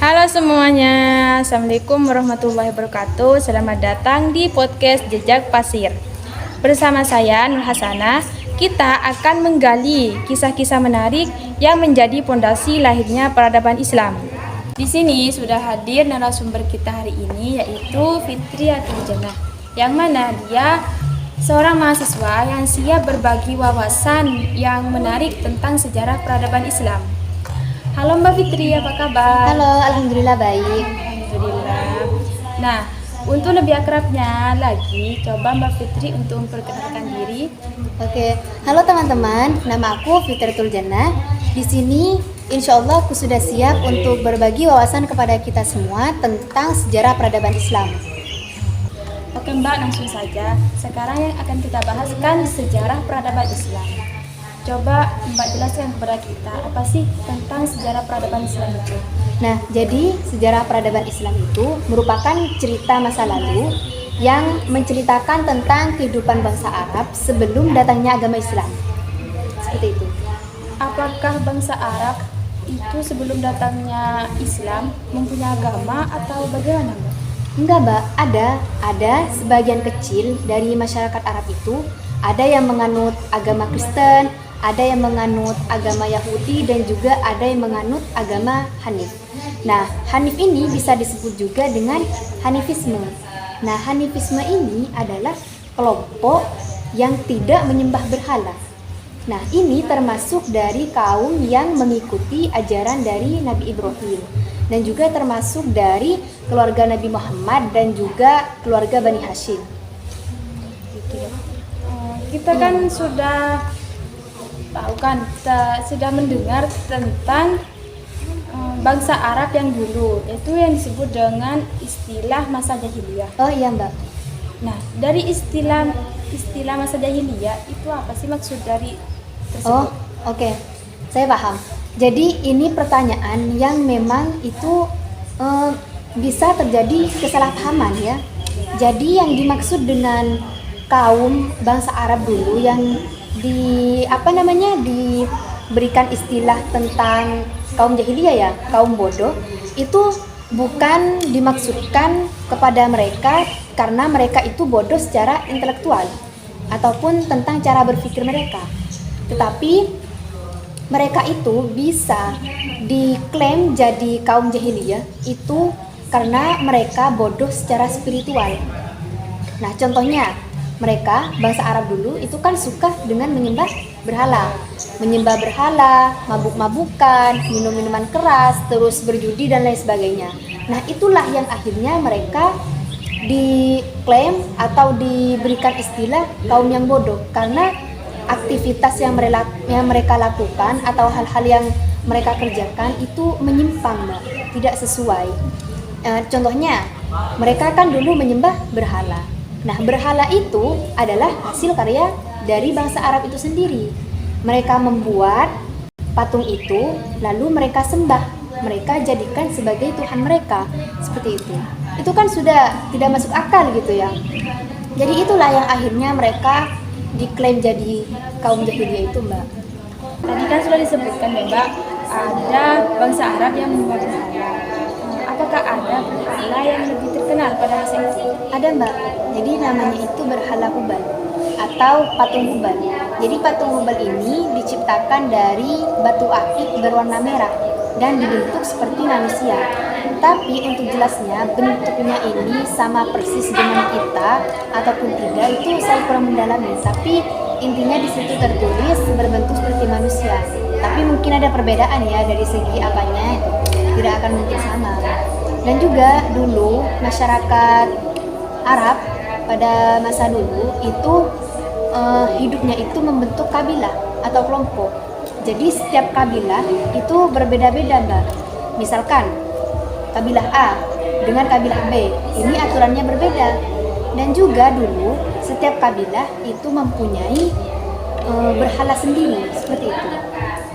Halo semuanya, Assalamualaikum warahmatullahi wabarakatuh. Selamat datang di podcast Jejak Pasir. Bersama saya Nur Hasanah, kita akan menggali kisah-kisah menarik yang menjadi pondasi lahirnya peradaban Islam. Di sini sudah hadir narasumber kita hari ini, yaitu Fitri Atuljanah, yang mana dia seorang mahasiswa yang siap berbagi wawasan yang menarik tentang sejarah peradaban Islam. Halo Mbak Fitri, apa kabar? Halo, alhamdulillah baik. Alhamdulillah. Nah, untuk lebih akrabnya lagi, coba Mbak Fitri untuk memperkenalkan diri. Oke, halo teman-teman. Nama aku Fitri Atuljanah. Di sini, insya Allah aku sudah siap untuk berbagi wawasan kepada kita semua tentang sejarah peradaban Islam. Oke Mbak, langsung saja. Sekarang yang akan kita bahas kan sejarah peradaban Islam. Coba Mbak jelaskan kepada kita apa sih tentang sejarah peradaban Islam itu? Nah, jadi sejarah peradaban Islam itu merupakan cerita masa lalu yang menceritakan tentang kehidupan bangsa Arab sebelum datangnya agama Islam. Seperti itu. Apakah bangsa Arab itu sebelum datangnya Islam mempunyai agama atau bagaimana Mbak? Enggak, Mbak. Ada sebagian kecil dari masyarakat Arab itu ada yang menganut agama Kristen, ada yang menganut agama Yahudi, dan juga ada yang menganut agama Hanif. Nah, Hanif ini bisa disebut juga dengan Hanifisme. Nah, Hanifisme ini adalah kelompok yang tidak menyembah berhala. Nah, ini termasuk dari kaum yang mengikuti ajaran dari Nabi Ibrahim, dan juga termasuk dari keluarga Nabi Muhammad dan juga keluarga Bani Hashim. Kita kan sudah tahu kan, kita sudah mendengar tentang bangsa Arab yang dulu, itu yang disebut dengan istilah masa jahiliyah. Oh iya, Mbak. Nah, dari istilah masa jahiliyah itu apa sih maksud dari Oh, tersebut? oke. Saya paham. Jadi ini pertanyaan yang memang itu bisa terjadi kesalahpahaman ya. Jadi yang dimaksud dengan kaum bangsa Arab dulu yang diberikan istilah tentang kaum jahiliyah ya, kaum bodoh, itu bukan dimaksudkan kepada mereka karena mereka itu bodoh secara intelektual ataupun tentang cara berpikir mereka. Tetapi mereka itu bisa diklaim jadi kaum jahiliyah itu karena mereka bodoh secara spiritual. Nah, contohnya mereka, bangsa Arab dulu itu kan suka dengan menyembah berhala, mabuk-mabukan, minum-minuman keras, terus berjudi dan lain sebagainya. Nah, itulah yang akhirnya mereka diklaim atau diberikan istilah kaum yang bodoh karena aktivitas yang mereka lakukan atau hal-hal yang mereka kerjakan itu menyimpang, Mbak, tidak sesuai. Contohnya, mereka kan dulu menyembah berhala. Nah, berhala itu adalah hasil karya dari bangsa Arab itu sendiri. Mereka membuat patung itu, lalu mereka sembah. Mereka jadikan sebagai Tuhan mereka. Seperti itu. Itu kan sudah tidak masuk akal gitu ya. Jadi itulah yang akhirnya mereka diklaim jadi kaum jahiliyah itu, Mbak. Tadi kan sudah disebutkan ya Mbak, ada bangsa Arab yang menyembah berhala. Apakah ada berhala yang lebih terkenal pada masa itu? Ada, Mbak. Jadi namanya itu berhala Hubal atau patung Hubal. Jadi patung Hubal ini diciptakan dari batu akik berwarna merah dan dibentuk seperti manusia. Tapi untuk jelasnya bentuknya ini sama persis dengan kita ataupun tidak itu saya kurang mendalami. Tapi intinya di situ tertulis berbentuk seperti manusia. Tapi mungkin ada perbedaan ya dari segi apanya itu. Tidak akan mungkin sama. Dan juga dulu masyarakat Arab pada masa dulu itu hidupnya itu membentuk kabilah atau kelompok. Jadi setiap kabilah itu berbeda-beda, Mbak. Misalkan kabilah A dengan kabilah B, ini aturannya berbeda. Dan juga dulu setiap kabilah itu mempunyai berhala sendiri, seperti itu.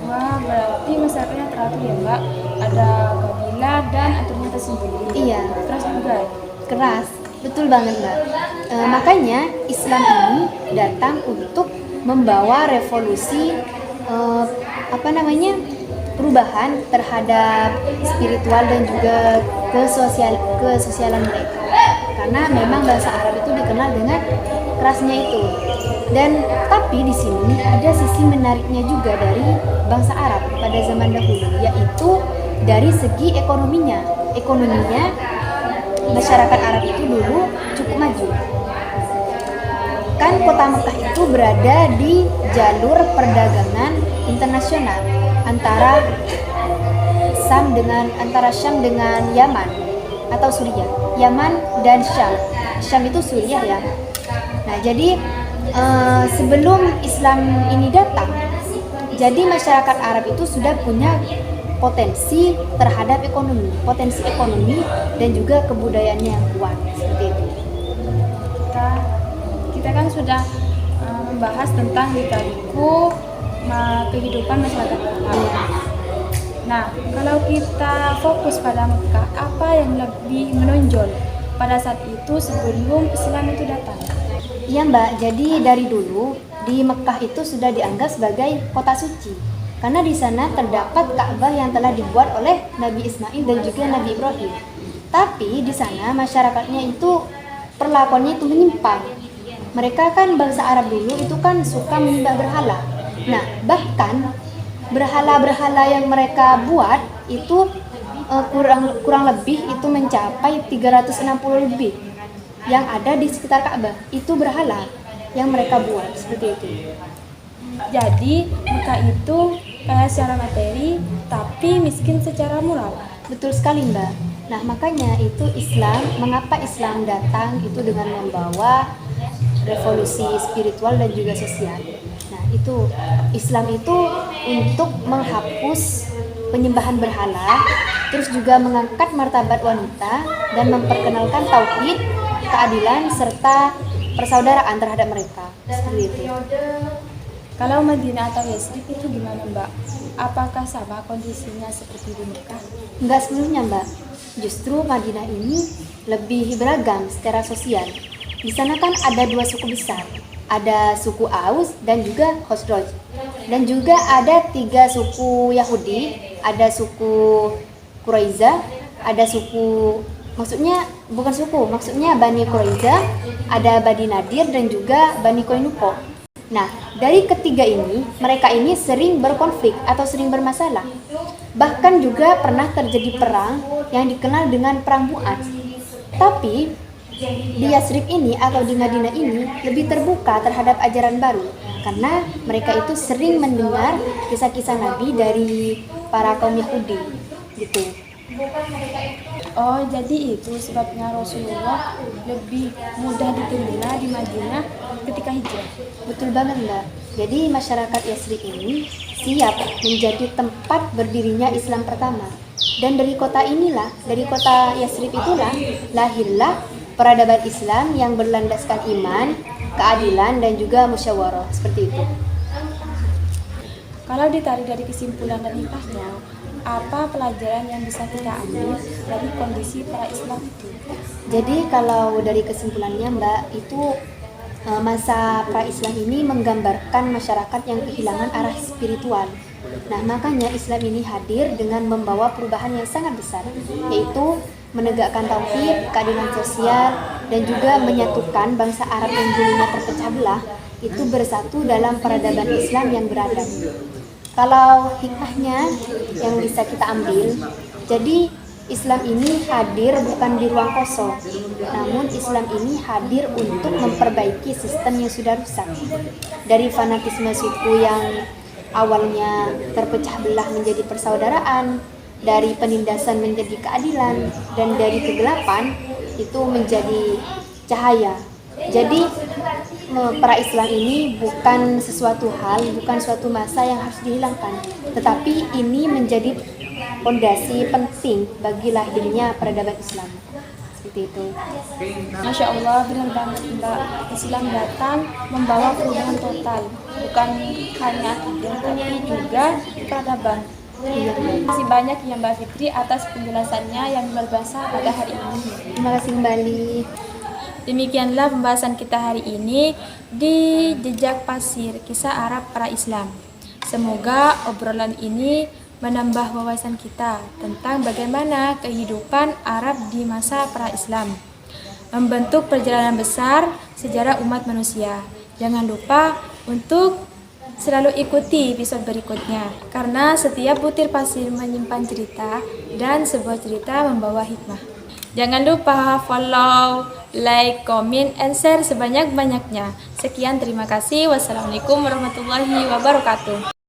Wah, berarti masyarakatnya teratur ya Mbak. Ada kabilah dan aturannya tersendiri. Iya. Keras juga. Keras, betul banget, Mbak. Makanya Islam ini datang untuk membawa revolusi perubahan terhadap spiritual dan juga kesosialan mereka. Karena memang bahasa Arab itu dikenal dengan kerasnya itu. Dan tapi di sini ada sisi menariknya juga dari bangsa Arab pada zaman dahulu, yaitu dari segi ekonominya. Ekonominya masyarakat Arab itu dulu cukup maju. Kan kota Mekah itu berada di jalur perdagangan internasional antara Syam dengan Yaman atau Suriah. Yaman dan Syam. Syam itu Suriah ya. Nah, jadi sebelum Islam ini datang, jadi masyarakat Arab itu sudah punya potensi terhadap potensi ekonomi dan juga kebudayaannya yang kuat seperti itu. Kita kan sudah membahas tentang lika-liku kehidupan masyarakat Arab. Nah, kalau kita fokus pada Mekah, apa yang lebih menonjol pada saat itu sebelum Islam itu datang? Iya Mbak, jadi dari dulu di Mekah itu sudah dianggap sebagai kota suci. Karena di sana terdapat Ka'bah yang telah dibuat oleh Nabi Ismail dan juga Nabi Ibrahim. Tapi di sana masyarakatnya itu perlakuannya itu menyimpang. Mereka kan bangsa Arab dulu itu kan suka menyembah berhala. Nah, bahkan berhala-berhala yang mereka buat itu kurang lebih itu mencapai 360 lebih yang ada di sekitar Ka'bah. Itu berhala yang mereka buat seperti itu. Jadi Mekah itu kaya secara materi tapi miskin secara moral. Betul sekali Mbak. Nah, makanya itu mengapa Islam datang itu dengan membawa revolusi spiritual dan juga sosial. Nah, itu Islam itu untuk menghapus penyembahan berhala, terus juga mengangkat martabat wanita dan memperkenalkan tauhid, keadilan serta persaudaraan terhadap mereka. Seperti itu. Kalau Madinah atau Yasrib itu gimana Mbak? Apakah sama kondisinya seperti di Mekah? Enggak sepenuhnya Mbak. Justru Madinah ini lebih beragam secara sosial. Di sana kan ada 2 suku besar. Ada suku Aus dan juga Khosroj. Dan juga ada 3 suku Yahudi. Ada suku Quraiza, ada suku, maksudnya Bani Quraiza, ada Bani Nadir dan juga Bani Qainuqa. Nah, dari ketiga ini, mereka ini sering berkonflik atau sering bermasalah. Bahkan juga pernah terjadi perang yang dikenal dengan Perang Bu'ad. Tapi, di Yasrib ini atau di Madinah ini lebih terbuka terhadap ajaran baru. Karena mereka itu sering mendengar kisah-kisah Nabi dari para kaum Yahudi. Gitu. Oh, jadi itu sebabnya Rasulullah lebih mudah diterima di Madinah ketika hijrah. Betul banget Mbak. Jadi masyarakat Yasrib ini siap menjadi tempat berdirinya Islam pertama. Dan dari kota Yasrib itulah lahirlah peradaban Islam yang berlandaskan iman, keadilan dan juga musyawarah seperti itu. Kalau ditarik dari kesimpulan dan hikmahnya, apa pelajaran yang bisa kita ambil dari kondisi para Islam itu? Jadi kalau dari kesimpulannya Mbak, itu masa pra-Islam ini menggambarkan masyarakat yang kehilangan arah spiritual. Nah, makanya Islam ini hadir dengan membawa perubahan yang sangat besar, yaitu menegakkan tauhid, keadilan sosial, dan juga menyatukan bangsa Arab yang dulunya terpecah belah itu bersatu dalam peradaban Islam yang beradab. Kalau hikmahnya yang bisa kita ambil, jadi Islam ini hadir bukan di ruang kosong, namun Islam ini hadir untuk memperbaiki sistem yang sudah rusak. Dari fanatisme suku yang awalnya terpecah belah menjadi persaudaraan, dari penindasan menjadi keadilan, dan dari kegelapan itu menjadi cahaya. Jadi para Islam ini bukan suatu masa yang harus dihilangkan, tetapi ini menjadi fondasi penting bagi lahirnya peradaban Islam. Seperti itu. Masya Allah, benar banget Mbak. Islam datang membawa perubahan total, bukan hanya akidah tapi juga peradaban. Terima kasih banyak ya Mbak Fitri atas penjelasannya yang luar biasa pada hari ini. Terima kasih kembali. Demikianlah pembahasan kita hari ini di Jejak Pasir, Kisah Arab Pra-Islam. Semoga obrolan ini menambah wawasan kita tentang bagaimana kehidupan Arab di masa pra-Islam, membentuk perjalanan besar sejarah umat manusia. Jangan lupa untuk selalu ikuti episode berikutnya, karena setiap butir pasir menyimpan cerita dan sebuah cerita membawa hikmah. Jangan lupa follow, like, comment, and share sebanyak-banyaknya. Sekian, terima kasih. Wassalamualaikum warahmatullahi wabarakatuh.